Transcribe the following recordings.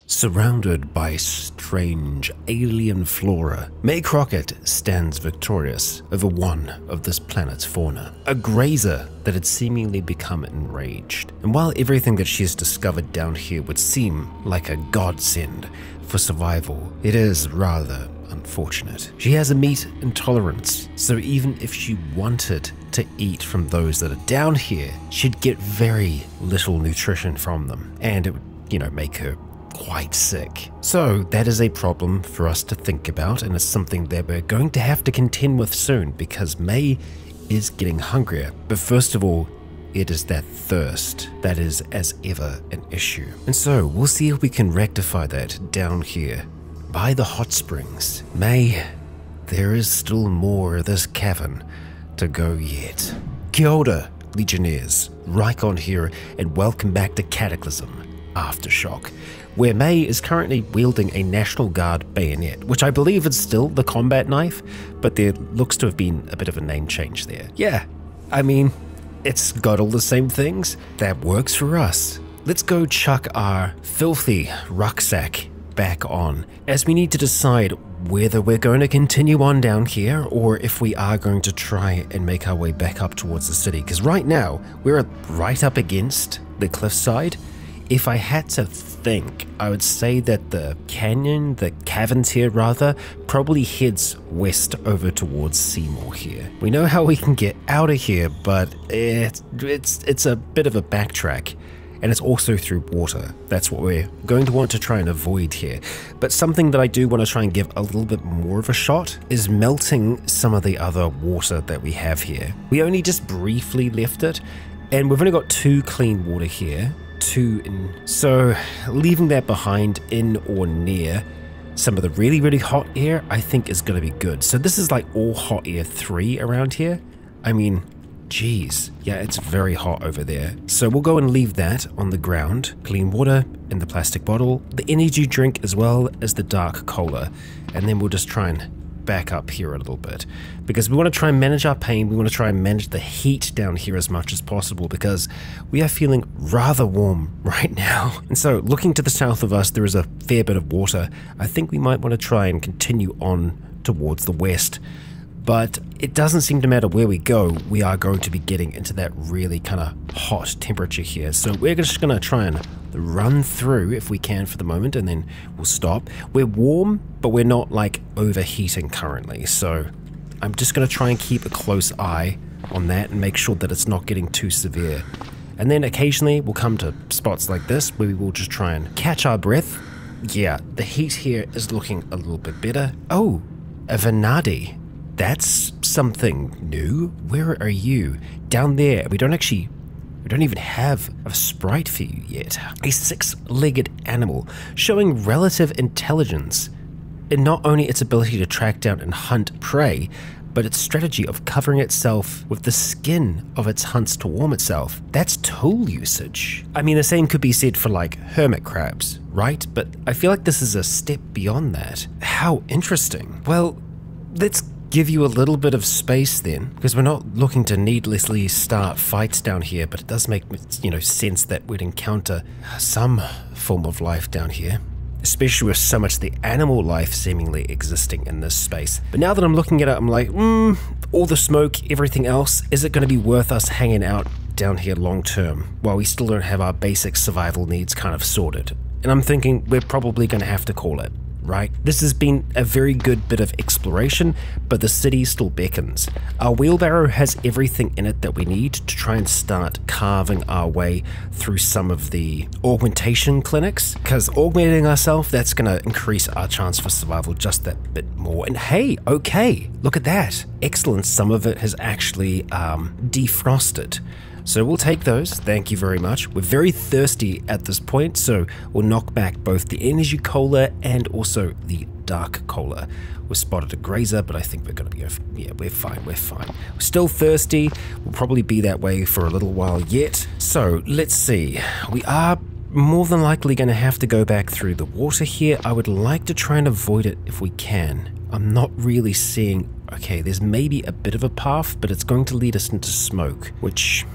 Surrounded by strange alien flora, May Crockett stands victorious over one of this planet's fauna, a grazer that had seemingly become enraged. And while everything that she has discovered down here would seem like a godsend for survival, it is rather unfortunate. She has a meat intolerance, so even if she wanted to eat from those that are down here, she'd get very little nutrition from them, and it would, make her quite sick. So that is a problem for us to think about, and it's something that we're going to have to contend with soon, because May is getting hungrier. But first of all, it is that thirst that is as ever an issue. And so we'll see if we can rectify that down here by the hot springs. May, there is still more of this cavern to go yet. Kia ora, Legionnaires, Rycon here, and welcome back to Cataclysm, Aftershock, where May is currently wielding a National Guard bayonet, which I believe is still the combat knife, but there looks to have been a bit of a name change there. Yeah, I mean, it's got all the same things. That works for us. Let's go chuck our filthy rucksack back on, as we need to decide whether we're going to continue on down here or if we are going to try and make our way back up towards the city, because right now we're right up against the cliffside. If I had to think, I would say that the caverns here rather, probably heads west over towards Seymour here. We know how we can get out of here, but it's a bit of a backtrack, and it's also through water. That's what we're going to want to try and avoid here. But something that I do want to try and give a little bit more of a shot is melting some of the other water that we have here. We only just briefly left it, and we've only got 2 clean water here. 2 in, so leaving that behind in or near some of the really, really hot air, I think is going to be good. So this is like all hot air 3 around here. I mean, geez, yeah, it's very hot over there. So we'll go and leave that on the ground. Clean water in the plastic bottle, the energy drink as well as the dark cola, and then we'll just try and back up here a little bit, because we want to try and manage our pain. We want to try and manage the heat down here as much as possible, because we are feeling rather warm right now. And so looking to the south of us, there is a fair bit of water. I think we might want to try and continue on towards the west, but it doesn't seem to matter where we go, we are going to be getting into that really kind of hot temperature here. So we're just going to try and run through if we can for the moment, and then we'll stop. We're warm, but we're not like overheating currently, so I'm just going to try and keep a close eye on that and make sure that it's not getting too severe. And then occasionally we'll come to spots like this where we will just try and catch our breath. Yeah, the heat here is looking a little bit better. Oh, a Venadi. That's something new. Where are you? Down there. We don't even have a sprite for you yet. A 6-legged animal showing relative intelligence in not only its ability to track down and hunt prey, but its strategy of covering itself with the skin of its hunts to warm itself. That's tool usage. I mean, the same could be said for like hermit crabs, right? But I feel like this is a step beyond that. How interesting. Well, let's give you a little bit of space then, because we're not looking to needlessly start fights down here, but it does make sense that we'd encounter some form of life down here, especially with so much of the animal life seemingly existing in this space. But now that I'm looking at it, I'm like, all the smoke, everything else, is it going to be worth us hanging out down here long term while we still don't have our basic survival needs kind of sorted? And I'm thinking we're probably going to have to call it. Right? This has been a very good bit of exploration, but the city still beckons. Our wheelbarrow has everything in it that we need to try and start carving our way through some of the augmentation clinics, because augmenting ourselves, that's going to increase our chance for survival just that bit more. And hey, okay, look at that. Excellent, some of it has actually defrosted. So we'll take those, thank you very much. We're very thirsty at this point, so we'll knock back both the energy cola and also the dark cola. We've spotted a grazer, but I think we're going to be, yeah, we're fine. We're still thirsty, we'll probably be that way for a little while yet. So let's see, we are more than likely going to have to go back through the water here. I would like to try and avoid it if we can. I'm not really seeing, okay, there's maybe a bit of a path, but it's going to lead us into smoke, which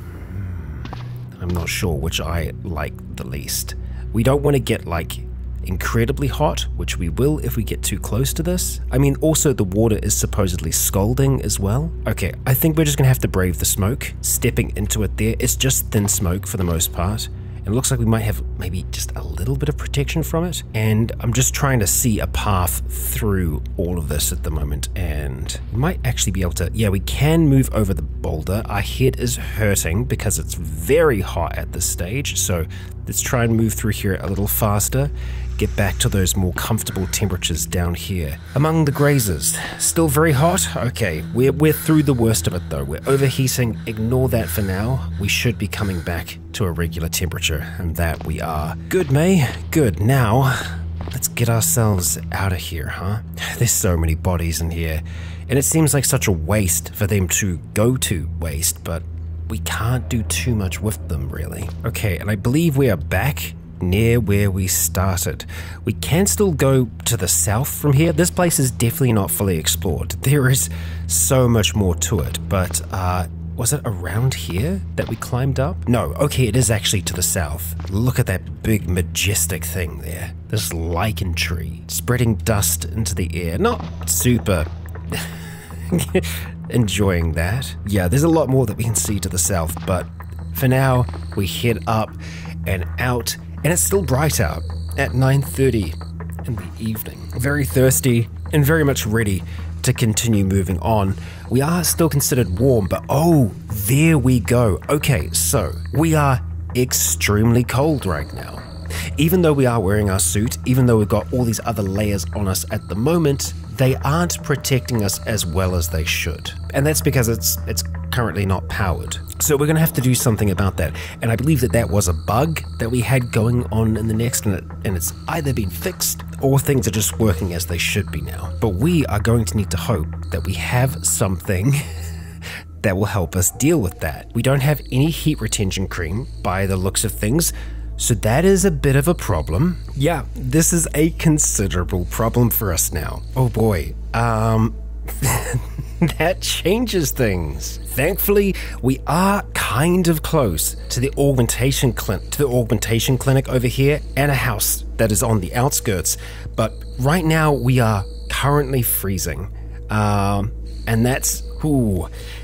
I'm not sure which I like the least. We don't want to get like incredibly hot, which we will if we get too close to this. I mean, also the water is supposedly scalding as well. Okay, I think we're just gonna have to brave the smoke. Stepping into it there, it's just thin smoke for the most part. It looks like we might have maybe just a little bit of protection from it. And I'm just trying to see a path through all of this at the moment. And we might actually be able to, yeah, we can move over the boulder. Our head is hurting because it's very hot at this stage. So let's try and move through here a little faster. Get back to those more comfortable temperatures down here. Among the grazers, still very hot? Okay, we're through the worst of it though. We're overheating, ignore that for now. We should be coming back to a regular temperature, and that we are. Good, May, good. Now, let's get ourselves out of here, huh? There's so many bodies in here, and it seems like such a waste for them to go to waste, but we can't do too much with them really. Okay, and I believe we are back near where we started. We can still go to the south from here. This place is definitely not fully explored. There is so much more to it, but was it around here that we climbed up? No, okay, it is actually to the south. Look at that big majestic thing there. This Rycon tree spreading dust into the air. Not super enjoying that. Yeah, there's a lot more that we can see to the south, but for now we head up and out. And it's still bright out at 9:30 in the evening. Very thirsty and very much ready to continue moving on. We are still considered warm, but oh, there we go. Okay, so we are extremely cold right now. Even though we are wearing our suit, even though we've got all these other layers on us at the moment, they aren't protecting us as well as they should. And that's because it's currently not powered. So we're going to have to do something about that. And I believe that was a bug that we had going on in the next, and it's either been fixed or things are just working as they should be now. But we are going to need to hope that we have something that will help us deal with that. We don't have any heat retention cream by the looks of things, so that is a bit of a problem. Yeah, this is a considerable problem for us now. Oh boy, that changes things. Thankfully, we are kind of close to the augmentation clinic over here, and a house that is on the outskirts. But right now we are currently freezing, and that's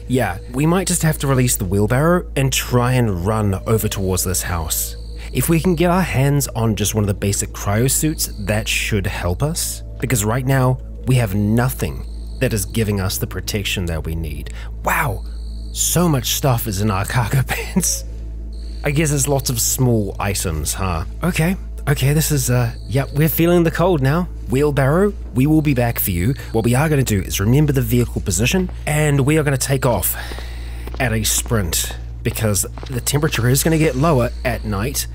yeah. We might just have to release the wheelbarrow and try and run over towards this house. If we can get our hands on just one of the basic cryo suits, that should help us, because right now we have nothing that is giving us the protection that we need. Wow, so much stuff is in our cargo pants. I guess there's lots of small items, huh? Okay, this is, yep, we're feeling the cold now. Wheelbarrow, we will be back for you. What we are going to do is remember the vehicle position, and we are going to take off at a sprint, because the temperature is going to get lower at night,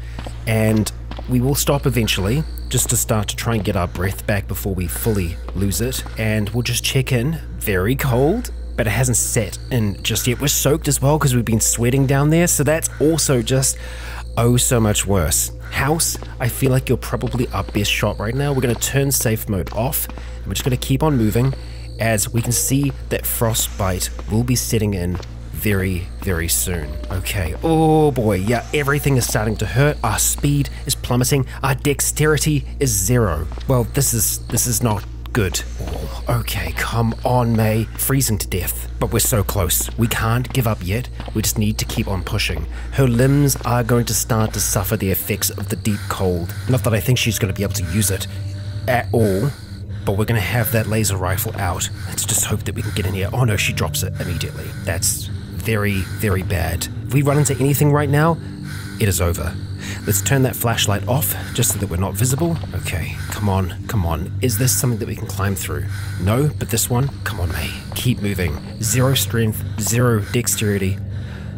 and we will stop eventually just to start to try and get our breath back before we fully lose it, and we'll just check in. Very cold, but it hasn't set in just yet. We're soaked as well because we've been sweating down there, so that's also just oh so much worse. House, I feel like you're probably our best shot right now. We're going to turn safe mode off, and we're just going to keep on moving as we can see that frostbite will be setting in very, very soon. Okay, oh boy, yeah, everything is starting to hurt. Our speed is plummeting. Our dexterity is 0. Well, this is not good. Oh, okay, come on, May. Freezing to death, but we're so close. We can't give up yet. We just need to keep on pushing. Her limbs are going to start to suffer the effects of the deep cold. Not that I think she's going to be able to use it at all, but we're going to have that laser rifle out. Let's just hope that we can get in here. Oh no, she drops it immediately. That's very, very bad. If we run into anything right now, it is over. Let's turn that flashlight off just so that we're not visible. Okay, come on, come on. Is this something that we can climb through? No, but this one? Come on, May. Keep moving. 0 strength, 0 dexterity.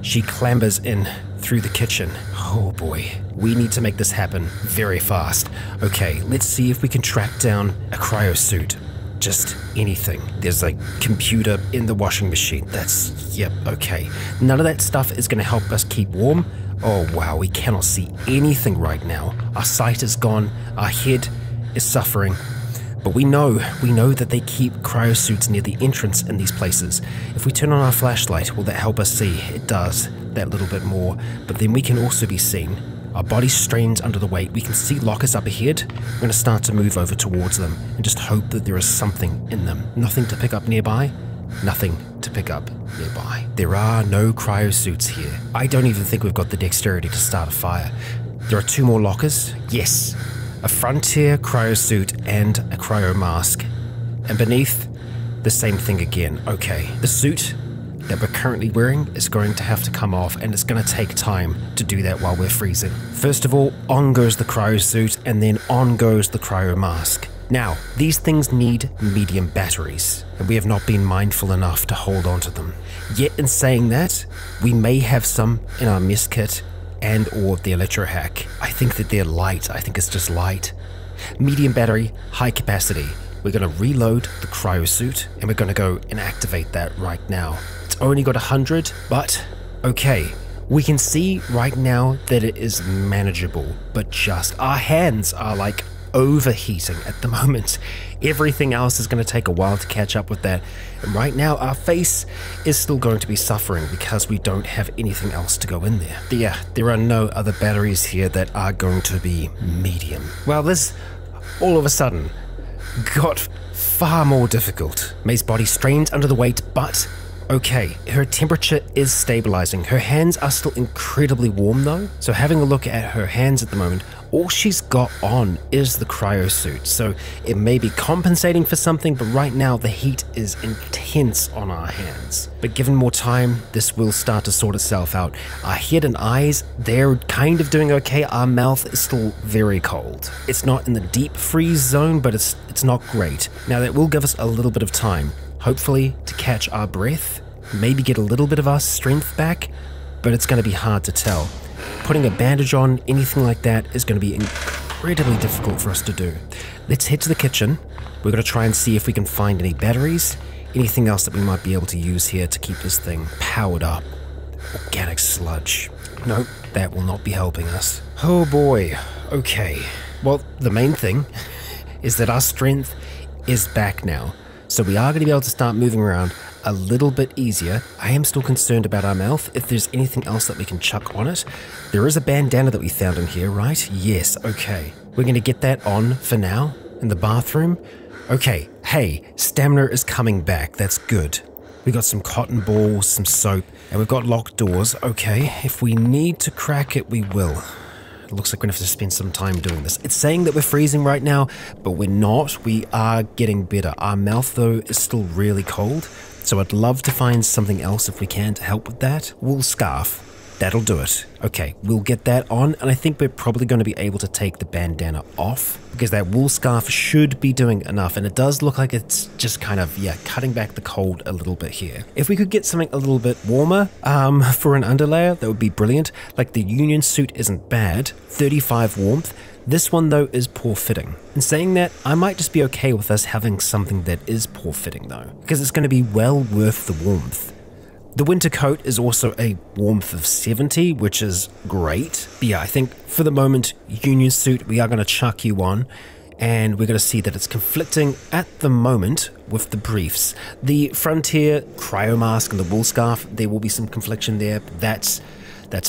She clambers in through the kitchen. Oh boy, we need to make this happen very fast. Okay, let's see if we can track down a cryo suit. Just anything. There's a computer in the washing machine. Yep, okay. None of that stuff is going to help us keep warm. Oh wow, we cannot see anything right now. Our sight is gone. Our head is suffering. But we know that they keep cryosuits near the entrance in these places. If we turn on our flashlight, will that help us see? It does, that little bit more. But then we can also be seen Our body strains under the weight. We can see lockers up ahead. We're going to start to move over towards them and just hope that there is something in them. Nothing to pick up nearby. Nothing to pick up nearby. There are no cryosuits here. I don't even think we've got the dexterity to start a fire. There are 2 more lockers. Yes. A frontier cryosuit and a cryo mask. And beneath, the same thing again. Okay, the suit that we're currently wearing is going to have to come off, and it's going to take time to do that while we're freezing. First of all, on goes the cryosuit, and then on goes the cryo mask. Now, these things need medium batteries, and we have not been mindful enough to hold on to them. Yet in saying that, we may have some in our mess kit and or the electro hack. I think that they're light. I think it's just light. Medium battery, high capacity. We're going to reload the cryosuit, and we're going to go and activate that right now. It's only got 100, but okay. We can see right now that it is manageable, but just our hands are like overheating at the moment. Everything else is going to take a while to catch up with that. And right now our face is still going to be suffering because we don't have anything else to go in there. Yeah, there are no other batteries here that are going to be medium. Well, this all of a sudden got far more difficult. May's body strains under the weight, but okay, her temperature is stabilizing. Her hands are still incredibly warm though. So having a look at her hands at the moment, all she's got on is the cryosuit. So it may be compensating for something, but right now the heat is intense on our hands. But given more time, this will start to sort itself out. Our head and eyes, they're kind of doing okay. Our mouth is still very cold. It's not in the deep freeze zone, but it's not great. Now that will give us a little bit of time, hopefully to catch our breath, maybe get a little bit of our strength back, but it's going to be hard to tell. Putting a bandage on, anything like that, is going to be incredibly difficult for us to do. Let's head to the kitchen. We're going to try and see if we can find any batteries, anything else that we might be able to use here to keep this thing powered up. Organic sludge. Nope, that will not be helping us. Oh boy. Okay. Well, the main thing is that our strength is back now. So we are going to be able to start moving around a little bit easier. I am still concerned about our mouth. If there's anything else that we can chuck on it. There is a bandana that we found in here, right? Yes, okay. We're going to get that on for now in the bathroom. Okay, hey, stamina is coming back. That's good. We got some cotton balls, some soap, and we've got locked doors. Okay, if we need to crack it, we will. It looks like we're going to have to spend some time doing this. It's saying that we're freezing right now, but we're not. We are getting better. Our mouth, though, is still really cold. So I'd love to find something else if we can to help with that. Wool scarf. That'll do it. Okay, we'll get that on, and I think we're probably going to be able to take the bandana off because that wool scarf should be doing enough, and it does look like it's just kind of, yeah, cutting back the cold a little bit here. If we could get something a little bit warmer for an underlayer, that would be brilliant. Like the Union suit isn't bad, 35 warmth. This one, though, is poor fitting. In saying that, I might just be okay with us having something that is poor fitting, though, because it's going to be well worth the warmth. The winter coat is also a warmth of 70, which is great. But yeah, I think for the moment, Union suit, we are going to chuck you on, and we're going to see that it's conflicting at the moment with the briefs. The Frontier cryo mask and the wool scarf, there will be some confliction there. That's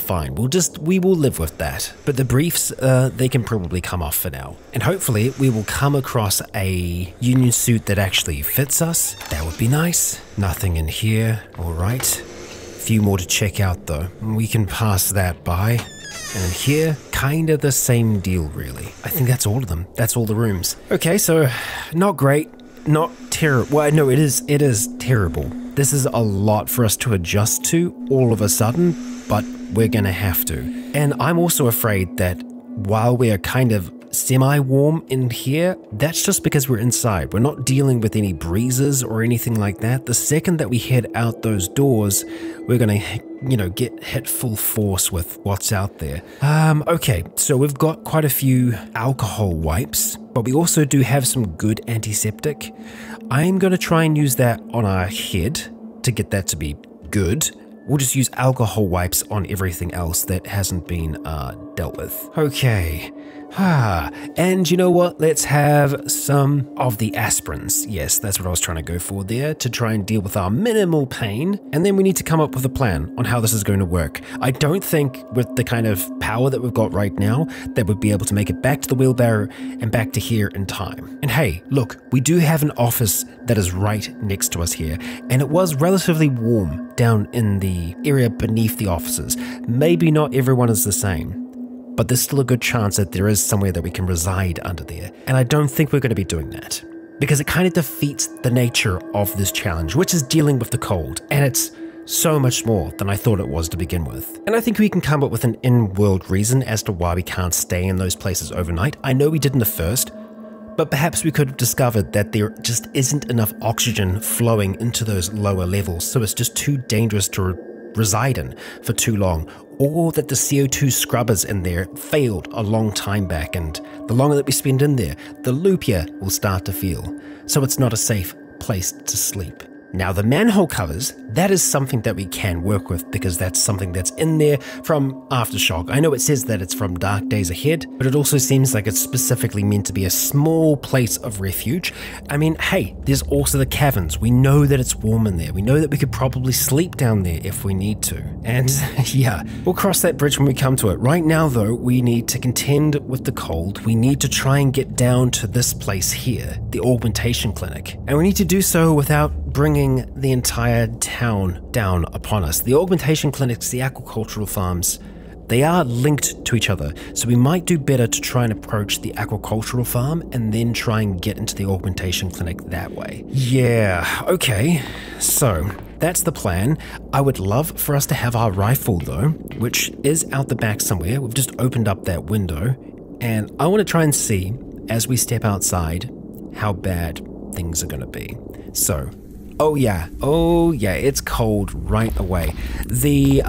fine. We will live with that. But the briefs, they can probably come off for now. And hopefully we will come across a Union suit that actually fits us. That would be nice. Nothing in here. All right. Few more to check out though. We can pass that by. And here, kind of the same deal really. I think that's all of them. That's all the rooms. Okay, so not great. Not terrible. Well, no, it is terrible. This is a lot for us to adjust to all of a sudden, but we're gonna have to. And I'm also afraid that while we are kind of semi-warm in here, that's just because we're inside. We're not dealing with any breezes or anything like that. The second that we head out those doors, we're gonna, get hit full force with what's out there. Okay, so we've got quite a few alcohol wipes, but we also do have some good antiseptic. I'm gonna try and use that on our head to get that to be good. We'll just use alcohol wipes on everything else that hasn't been dealt with. Okay. And you know what? Let's have some of the aspirins. Yes, that's what I was trying to go for there, to try and deal with our minimal pain. And then we need to come up with a plan on how this is going to work. I don't think with the kind of power that we've got right now that we'd be able to make it back to the wheelbarrow and back to here in time. And hey, look, we do have an office that is right next to us here, and it was relatively warm down in the area beneath the offices. Maybe not everyone is the same, but there's still a good chance that there is somewhere that we can reside under there. And I don't think we're going to be doing that, because it kind of defeats the nature of this challenge, which is dealing with the cold. And it's so much more than I thought it was to begin with. And I think we can come up with an in-world reason as to why we can't stay in those places overnight. I know we did in the first, but perhaps we could have discovered that there just isn't enough oxygen flowing into those lower levels, so it's just too dangerous to reside in for too long, or that the CO2 scrubbers in there failed a long time back, and the longer that we spend in there, the loopier we'll start to feel, so it's not a safe place to sleep. Now the manhole covers, that is something that we can work with, because that's something that's in there from Aftershock. I know it says that it's from Dark Days Ahead, but it also seems like it's specifically meant to be a small place of refuge. I mean, hey, there's also the caverns. We know that it's warm in there. We know that we could probably sleep down there if we need to. And yeah, we'll cross that bridge when we come to it. Right now though, we need to contend with the cold. We need to try and get down to this place here, the augmentation clinic. And we need to do so without bringing the entire town down upon us. The augmentation clinics, the aquacultural farms, they are linked to each other, so we might do better to try and approach the aquacultural farm and then try and get into the augmentation clinic that way. Yeah, okay, so that's the plan. I would love for us to have our rifle though, which is out the back somewhere. We've just opened up that window, and I want to try and see, as we step outside, how bad things are going to be. So, oh yeah, it's cold right away. The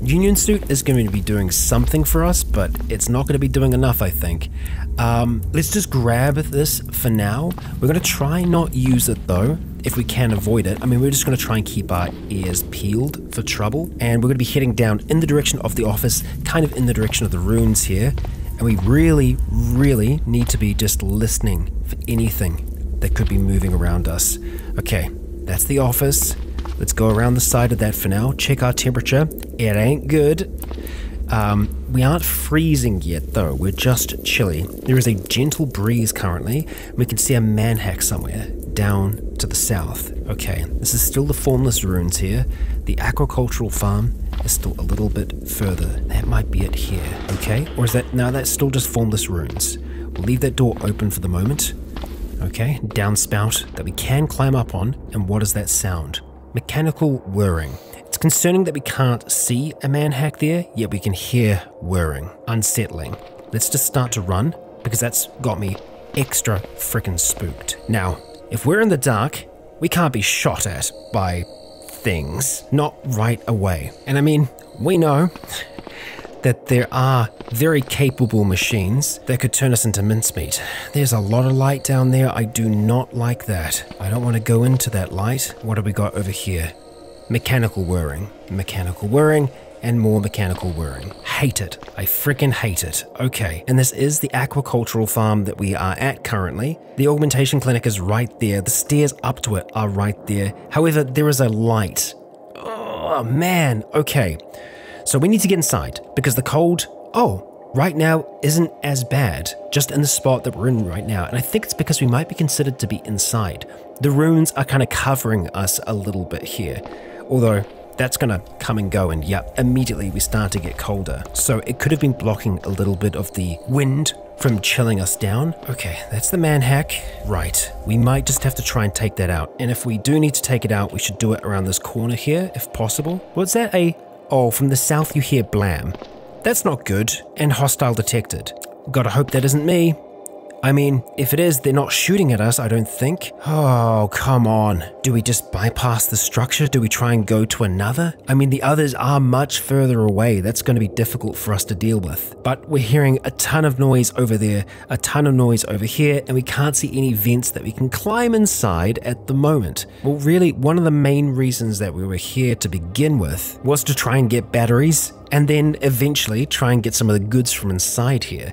union suit is going to be doing something for us, but it's not going to be doing enough, I think. Let's just grab this for now. We're going to try not use it though, if we can avoid it. I mean, we're just going to try and keep our ears peeled for trouble, and we're going to be heading down in the direction of the office, kind of in the direction of the ruins here, and we really need to be just listening for anything that could be moving around us. Okay. That's the office. Let's go around the side of that for now. Check our temperature. It ain't good. We aren't freezing yet though. We're just chilly. There is a gentle breeze currently. We can see a manhack somewhere down to the south. Okay, this is still the formless ruins here. The aquacultural farm is still a little bit further. That might be it here. Okay, or is that, no, that's still just formless ruins. We'll leave that door open for the moment. Okay, downspout that we can climb up on, and what is that sound? Mechanical whirring. It's concerning that we can't see a manhack there, yet we can hear whirring. Unsettling. Let's just start to run, because that's got me extra frickin' spooked. Now, if we're in the dark, we can't be shot at by things. Not right away. And I mean, we know that there are very capable machines that could turn us into mincemeat. There's a lot of light down there. I do not like that. I don't want to go into that light. What have we got over here? Mechanical whirring, and more mechanical whirring. Hate it. I freaking hate it. Okay, and this is the aquacultural farm that we are at currently. The augmentation clinic is right there. The stairs up to it are right there. However, there is a light. Oh man, okay. So we need to get inside, because the cold, right now isn't as bad, just in the spot that we're in right now. And I think it's because we might be considered to be inside. The ruins are kind of covering us a little bit here, although that's going to come and go, and yep, immediately we start to get colder. So it could have been blocking a little bit of the wind from chilling us down. Okay, that's the manhack. Right, we might just have to try and take that out. And if we do need to take it out, we should do it around this corner here, if possible. What's that? Oh, from the south you hear blam. That's not good, and hostile detected. Gotta hope that isn't me. I mean, if it is, they're not shooting at us, I don't think. Oh, come on. Do we just bypass the structure? Do we try and go to another? I mean, the others are much further away. That's going to be difficult for us to deal with. But we're hearing a ton of noise over there, a ton of noise over here, and we can't see any vents that we can climb inside at the moment. Well, really, one of the main reasons that we were here to begin with was to try and get batteries, and then eventually try and get some of the goods from inside here.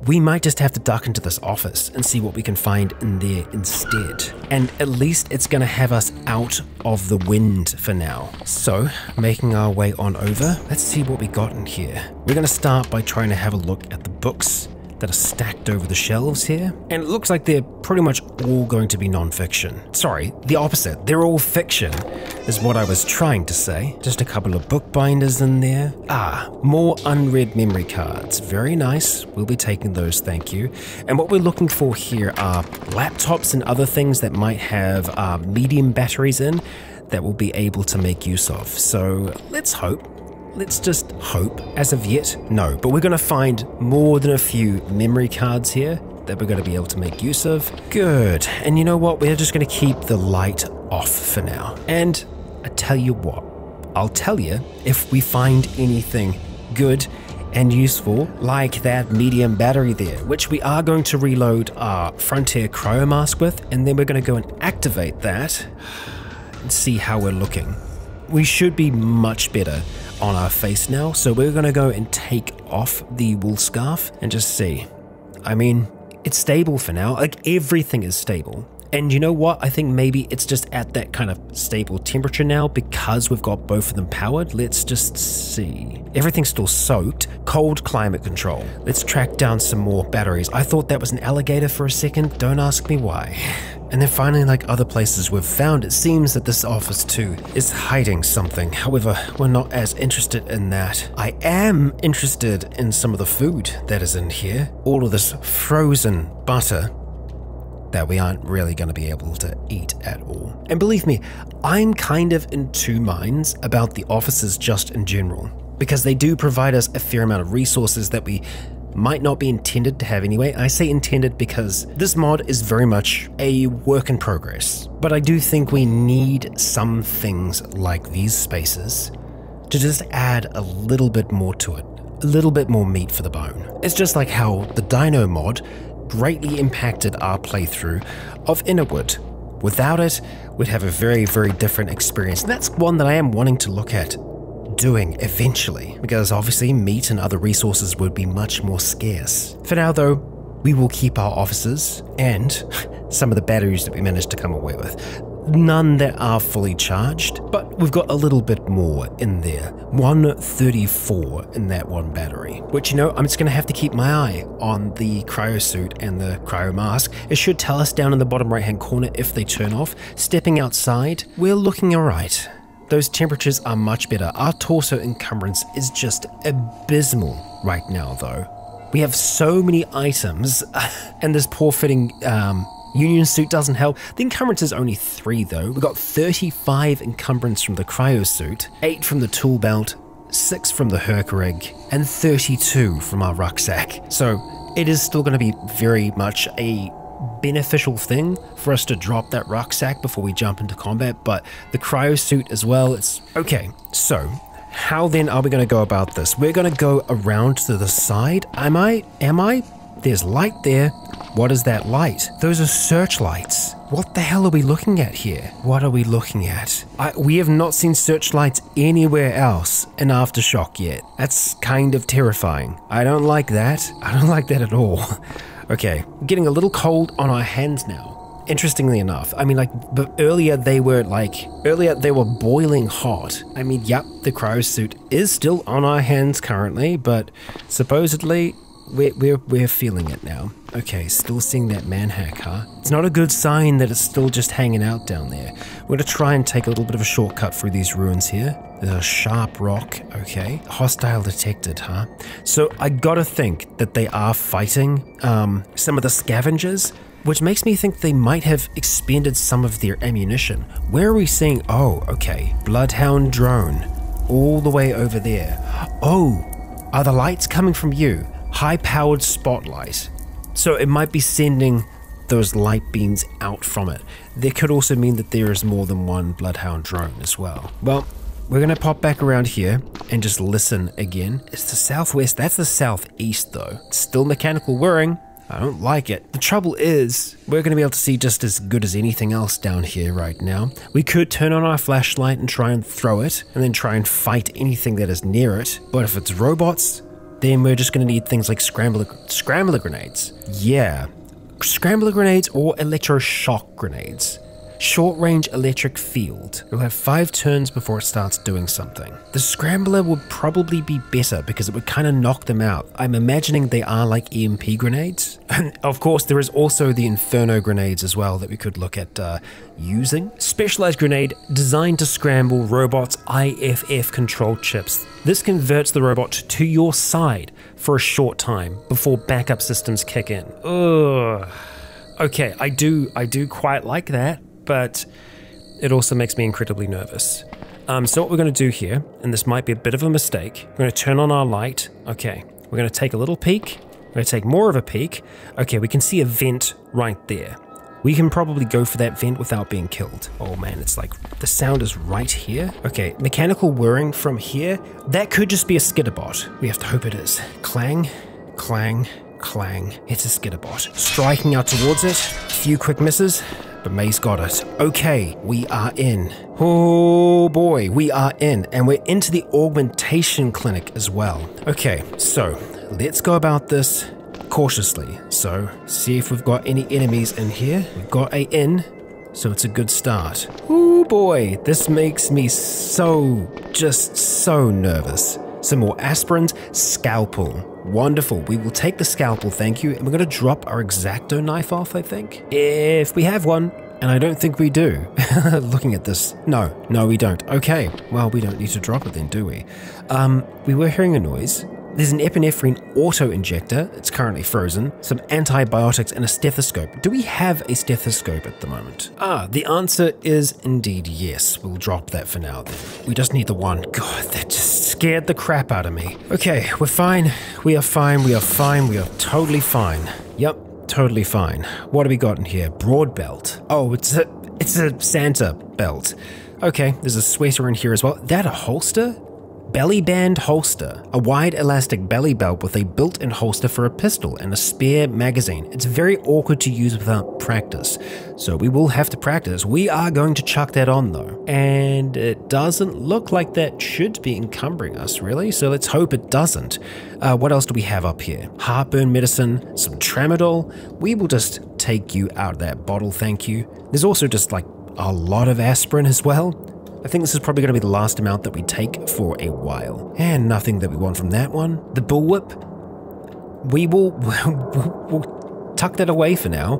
we might just have to duck into this office and see what we can find in there instead. And at least it's going to have us out of the wind for now. So, making our way on over, let's see what we got in here. We're going to start by trying to have a look at the books that are stacked over the shelves here, and it looks like they're pretty much all going to be non-fiction. Sorry, the opposite. They're all fiction, is what I was trying to say. Just a couple of bookbinders in there. Ah, more unread memory cards. Very nice. We'll be taking those, thank you. And what we're looking for here are laptops and other things that might have medium batteries in that we'll be able to make use of. So let's hope. Let's just hope. As of yet, no. But we're going to find more than a few memory cards here that we're going to be able to make use of. Good. And you know what? We're just going to keep the light off for now. And I tell you what, I'll tell you if we find anything good and useful like that medium battery there, which we are going to reload our Frontier Cryo Mask with, and then we're going to go and activate that and see how we're looking. We should be much better on our face now, so we're gonna go and take off the wool scarf and just see. I mean, it's stable for now, like everything is stable. And you know what, I think maybe it's just at that kind of stable temperature now because we've got both of them powered. Let's just see. Everything's still soaked. Cold climate control. Let's track down some more batteries. I thought that was an alligator for a second, don't ask me why. And then finally, like other places we've found, it seems that this office too is hiding something. However, we're not as interested in that. I am interested in some of the food that is in here. All of this frozen butter that we aren't really going to be able to eat at all. And believe me, I'm kind of in two minds about the offices just in general, because they do provide us a fair amount of resources that we might not be intended to have anyway. I say intended because this mod is very much a work in progress, but I do think we need some things like these spaces to just add a little bit more to it, a little bit more meat for the bone. It's just like how the Dino mod greatly impacted our playthrough of Innerwood. Without it, we'd have a very, very different experience. And that's one that I am wanting to look at doing eventually, because obviously meat and other resources would be much more scarce. For now though, we will keep our offices and some of the batteries that we managed to come away with. None that are fully charged, but we've got a little bit more in there. 134 in that one battery, which, you know, I'm just going to have to keep my eye on the cryo suit and the cryo mask. It should tell us down in the bottom right hand corner if they turn off. Stepping outside, we're looking alright. Those temperatures are much better. Our torso encumbrance is just abysmal right now though. We have so many items and this poor fitting Union suit doesn't help. The encumbrance is only 3 though. We got 35 encumbrance from the cryo suit, 8 from the tool belt, 6 from the Herc rig, and 32 from our rucksack. So it is still going to be very much a beneficial thing for us to drop that rucksack before we jump into combat, but the cryo suit as well, it's okay. So how then are we going to go about this? We're going to go around to the side. Am I? There's light there. What is that light? Those are searchlights. What the hell are we looking at here? What are we looking at? We have not seen searchlights anywhere else in Aftershock yet. That's kind of terrifying. I don't like that. I don't like that at all. Okay, getting a little cold on our hands now. Interestingly enough, I mean, like, but earlier they were boiling hot. I mean, yep, the cryo suit is still on our hands currently, but supposedly we're feeling it now. Okay, still seeing that manhack, huh? It's not a good sign that it's still just hanging out down there. We're gonna try and take a little bit of a shortcut through these ruins here. There's a sharp rock, okay. Hostile detected, huh? So I gotta think that they are fighting some of the scavengers, which makes me think they might have expended some of their ammunition. Where are we seeing? Oh, okay. Bloodhound drone, all the way over there. Oh, are the lights coming from you? High-powered spotlight. So it might be sending those light beams out from it. That could also mean that there is more than one Bloodhound drone as well. Well, we're going to pop back around here and just listen again. It's the southwest. That's the southeast though. It's still mechanical whirring. I don't like it. The trouble is, we're going to be able to see just as good as anything else down here right now. We could turn on our flashlight and try and throw it, and then try and fight anything that is near it. But if it's robots, then we're just going to need things like scrambler grenades. Yeah, scrambler grenades or electroshock grenades. Short-range electric field. It'll have 5 turns before it starts doing something. The scrambler would probably be better because it would kind of knock them out. I'm imagining they are like EMP grenades. And of course, there is also the Inferno grenades as well that we could look at using. Specialized grenade designed to scramble robots' IFF-controlled chips. This converts the robot to your side for a short time before backup systems kick in. Ugh. Okay, I do quite like that, but it also makes me incredibly nervous. So what we're going to do here, and this might be a bit of a mistake, we're going to turn on our light. Okay, we're going to take a little peek. We're going to take more of a peek. Okay, we can see a vent right there. We can probably go for that vent without being killed. Oh man, it's like the sound is right here. Okay, mechanical whirring from here. That could just be a skitterbot. We have to hope it is. Clang, clang, clang. It's a skitterbot. Striking out towards it. A few quick misses. But May's got it. Okay, we are in. Oh boy, we are in. And we're into the augmentation clinic as well. Okay, so let's go about this cautiously. So, see if we've got any enemies in here. We've got a in, so it's a good start. Oh boy, this makes me just so nervous. Some more aspirins, scalpel. Wonderful. We will take the scalpel, thank you. And we're going to drop our X-Acto knife off, I think. If we have one. And I don't think we do. Looking at this. No, we don't. Okay. Well, we don't need to drop it then, do we? We were hearing a noise. There's an epinephrine auto-injector. It's currently frozen. Some antibiotics and a stethoscope. Do we have a stethoscope at the moment? The answer is indeed yes. We'll drop that for now then. We just need the one. God, that just scared the crap out of me. Okay, we're fine. We are fine. We are fine. We are totally fine. Yep, totally fine. What do we got in here? Broad belt. Oh, it's a Santa belt. Okay, there's a sweater in here as well. That a holster? Belly band holster, a wide elastic belly belt with a built-in holster for a pistol and a spare magazine. It's very awkward to use without practice, so we will have to practice. We are going to chuck that on though, and it doesn't look like that should be encumbering us really, so let's hope it doesn't. What else do we have up here? Heartburn medicine, some tramadol. We will just take you out of that bottle, thank you. There's also just like a lot of aspirin as well. I think this is probably going to be the last amount that we take for a while. And nothing that we want from that one. The bullwhip. We will we'll tuck that away for now.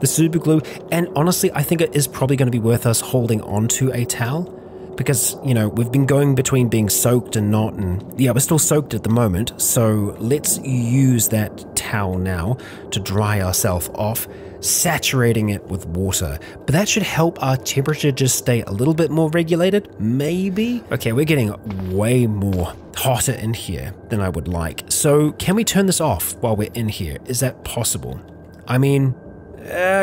The super glue. And honestly, I think it is probably going to be worth us holding onto a towel. Because, you know, we've been going between being soaked and not. And yeah, we're still soaked at the moment. So let's use that towel now to dry ourselves off, saturating it with water. But that should help our temperature just stay a little bit more regulated, maybe? Okay, we're getting way more hotter in here than I would like. So can we turn this off while we're in here? Is that possible? I mean,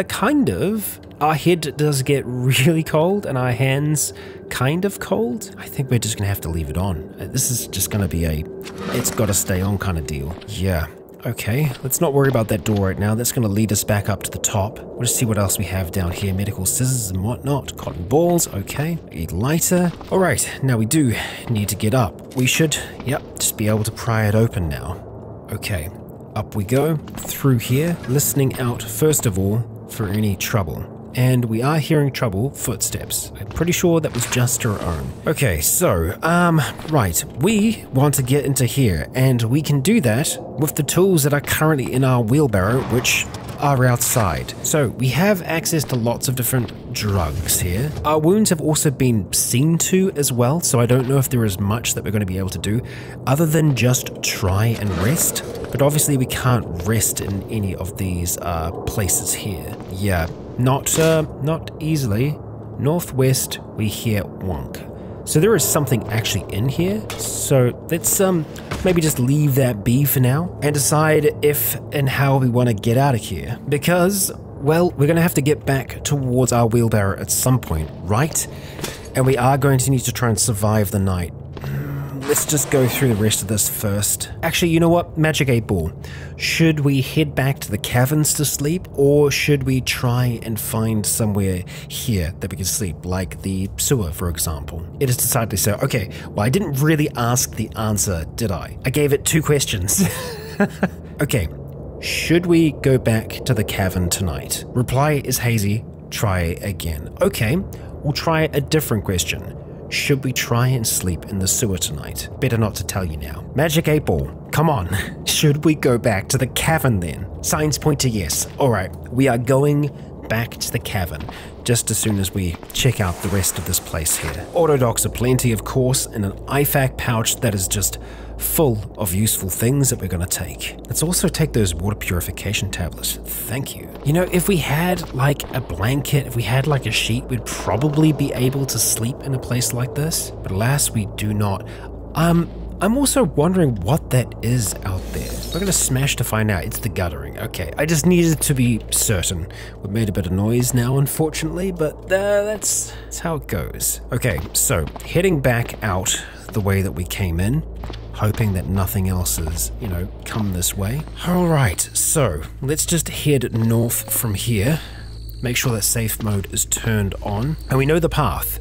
kind of. Our head does get really cold and our hands kind of cold. I think we're just gonna have to leave it on. This is just gonna be it's gotta stay on kind of deal. Yeah. Okay, let's not worry about that door right now. That's going to lead us back up to the top. We'll just see what else we have down here. Medical scissors and whatnot. Cotton balls, okay. A lighter. All right, now we do need to get up. We should, yep, just be able to pry it open now. Okay, up we go. Through here, listening out first of all for any trouble. And we are hearing trouble footsteps. I'm pretty sure that was just our own. Okay, so, right, we want to get into here, and we can do that with the tools that are currently in our wheelbarrow, which are outside. So we have access to lots of different drugs here. Our wounds have also been seen to as well, so I don't know if there is much that we're going to be able to do other than just try and rest. But obviously we can't rest in any of these places here. Yeah. Not easily. Northwest, we hear wonk. So there is something actually in here. So let's maybe just leave that be for now and decide if and how we want to get out of here. Because, well, we're going to have to get back towards our wheelbarrow at some point, right? And we are going to need to try and survive the night. let's just go through the rest of this first. Actually, you know what? Magic 8 Ball. Should we head back to the caverns to sleep, or should we try and find somewhere here that we can sleep, like the sewer, for example? It is decidedly so. Okay, well, I didn't really ask the answer, did I? I gave it 2 questions. Okay, should we go back to the cavern tonight? Reply is hazy. Try again. Okay, we'll try a different question. Should we try and sleep in the sewer tonight? Better not to tell you now. Magic 8 Ball, come on. Should we go back to the cavern then? Signs point to yes. Alright, we are going back to the cavern just as soon as we check out the rest of this place here. Auto docks are plenty, of course, and an IFAK pouch that is just full of useful things that we're going to take. Let's also take those water purification tablets. Thank you. You know, if we had like a blanket, if we had like a sheet, we'd probably be able to sleep in a place like this. But alas, we do not. I'm also wondering what that is out there. We're gonna smash to find out. It's the guttering. Okay, I just needed to be certain. We've made a bit of noise now, unfortunately, but that's how it goes. Okay, so heading back out the way that we came in, hoping that nothing else is, come this way. All right, so let's just head north from here. Make sure that safe mode is turned on, and we know the path.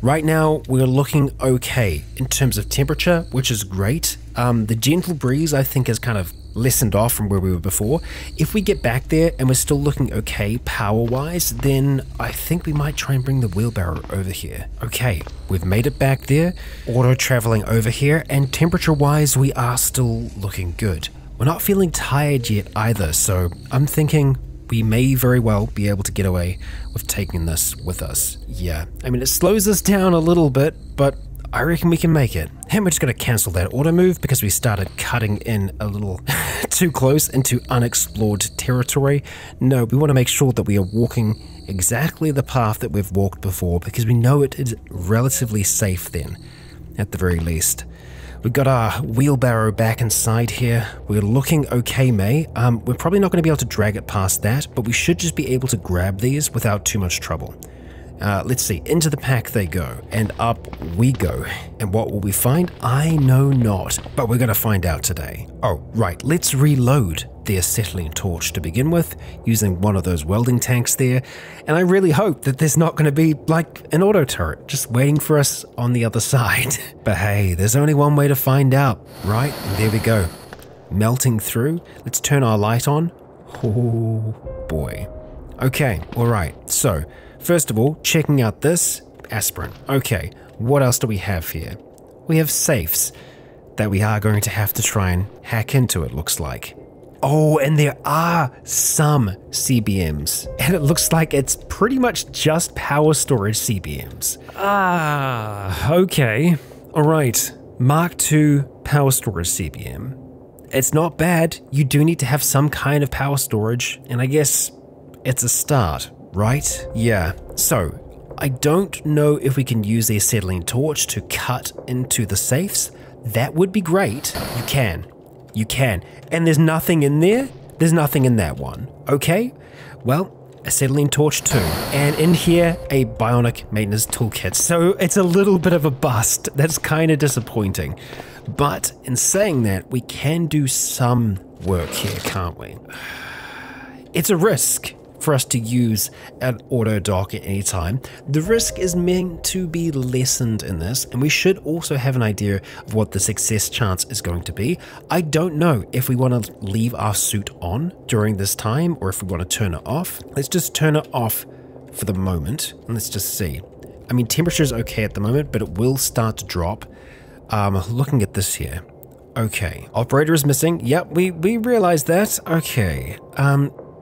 Right now, we're looking okay in terms of temperature, which is great. The gentle breeze, I think, has kind of lessened off from where we were before. If we get back there and we're still looking okay power-wise, then I think we might try and bring the wheelbarrow over here. Okay, we've made it back there, auto-traveling over here, and temperature-wise, we are still looking good. We're not feeling tired yet either, so I'm thinking we may very well be able to get away with taking this with us. Yeah, I mean, it slows us down a little bit, but I reckon we can make it. And we're just going to cancel that auto move because we started cutting in a little too close into unexplored territory. No, we want to make sure that we are walking exactly the path that we've walked before because we know it is relatively safe then, at the very least. We've got our wheelbarrow back inside here. We're looking okay, May. We're probably not going to be able to drag it past that, but we should just be able to grab these without too much trouble. Let's see, into the pack they go, and up we go. And what will we find? I know not, but we're going to find out today. Oh, right, let's reload the acetylene torch to begin with, using one of those welding tanks there. And I really hope that there's not going to be like an auto turret just waiting for us on the other side. But hey, there's only one way to find out, right? And there we go. Melting through. Let's turn our light on. Oh boy. Okay, all right. So, first of all, checking out this aspirin. Okay, what else do we have here? We have safes that we are going to have to try and hack into, it looks like. Oh, and there are some CBMs, and it looks like it's pretty much just power storage CBMs. Okay. All right. Mark II power storage CBM. It's not bad. You do need to have some kind of power storage, and I guess it's a start, right? Yeah. So, I don't know if we can use the acetylene torch to cut into the safes. That would be great. You can. You can. And there's nothing in there. There's nothing in that one. Okay? Well, acetylene torch 2. And in here, a bionic maintenance toolkit. So it's a little bit of a bust. That's kind of disappointing. But in saying that, we can do some work here, can't we? It's a risk for us to use an auto dock at any time. The risk is meant to be lessened in this, and we should also have an idea of what the success chance is going to be. I don't know if we want to leave our suit on during this time or if we want to turn it off. Let's just turn it off for the moment, and let's just see. I mean, temperature is okay at the moment, but it will start to drop. Looking at this here. Okay, operator is missing. Yep, we realized that. Okay,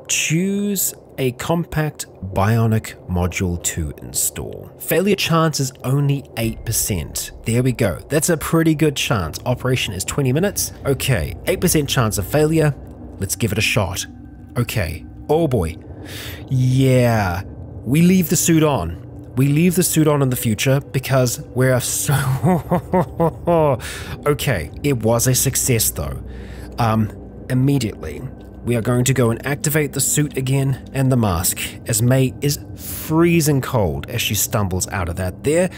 choose a compact bionic module to install. Failure chance is only 8%. There we go. That's a pretty good chance. Operation is 20 minutes. Okay, 8% chance of failure. Let's give it a shot. Okay. Oh boy. Yeah. We leave the suit on. We leave the suit on in the future because we're so... Okay, it was a success though. Immediately, we are going to go and activate the suit again and the mask, as May is freezing cold as she stumbles out of that there.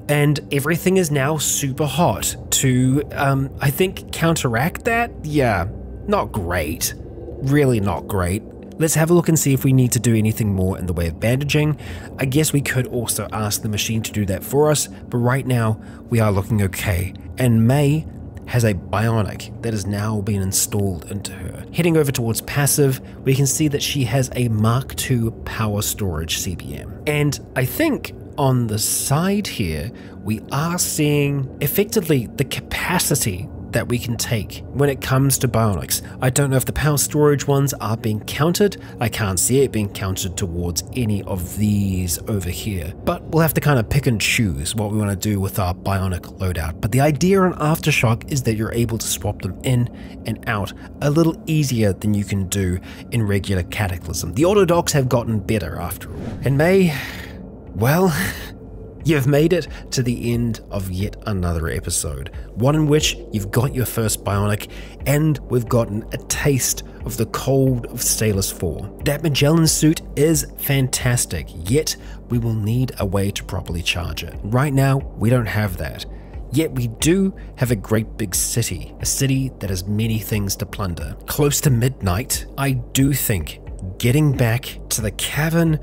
and everything is now super hot to, I think, counteract that. Yeah, not great. Really not great. Let's have a look and see if we need to do anything more in the way of bandaging. I guess we could also ask the machine to do that for us, but right now we are looking okay. And May has a bionic that has now been installed into her. Heading over towards passive, we can see that she has a Mark II power storage CBM. And I think on the side here, we are seeing effectively the capacity that we can take when it comes to bionics. I don't know if the power storage ones are being counted. I can't see it being counted towards any of these over here, but we'll have to kind of pick and choose what we want to do with our bionic loadout. But the idea on Aftershock is that you're able to swap them in and out a little easier than you can do in regular Cataclysm. The auto docks have gotten better after all. And May, well, you've made it to the end of yet another episode, one in which you've got your first bionic, and we've gotten a taste of the cold of Salus IV. That Magellan suit is fantastic, yet we will need a way to properly charge it. Right now, we don't have that. Yet we do have a great big city, a city that has many things to plunder. Close to midnight, I do think getting back to the cavern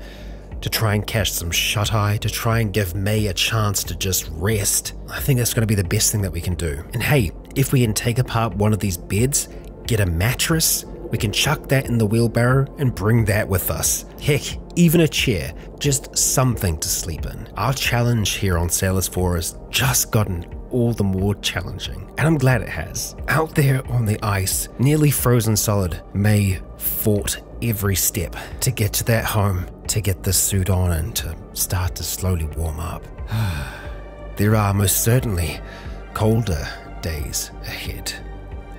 to try and catch some shut-eye, to try and give May a chance to just rest, I think that's going to be the best thing that we can do. And hey, if we can take apart one of these beds, get a mattress, we can chuck that in the wheelbarrow and bring that with us. Heck, even a chair, just something to sleep in. Our challenge here on Salus IV has just gotten all the more challenging, and I'm glad it has. Out there on the ice, nearly frozen solid, May fought every step to get to that home, to get the suit on and to start to slowly warm up. There are most certainly colder days ahead.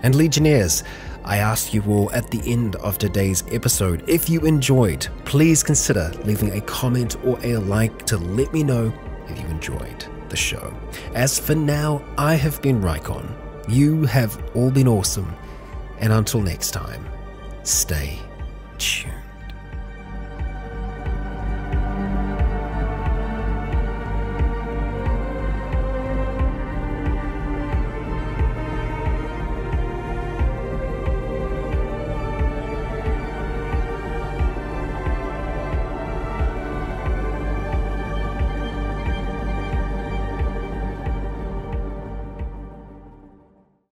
And Legionnaires, I ask you all at the end of today's episode, if you enjoyed, please consider leaving a comment or a like to let me know if you enjoyed the show. As for now, I have been Rycon. You have all been awesome, and until next time, stay tuned.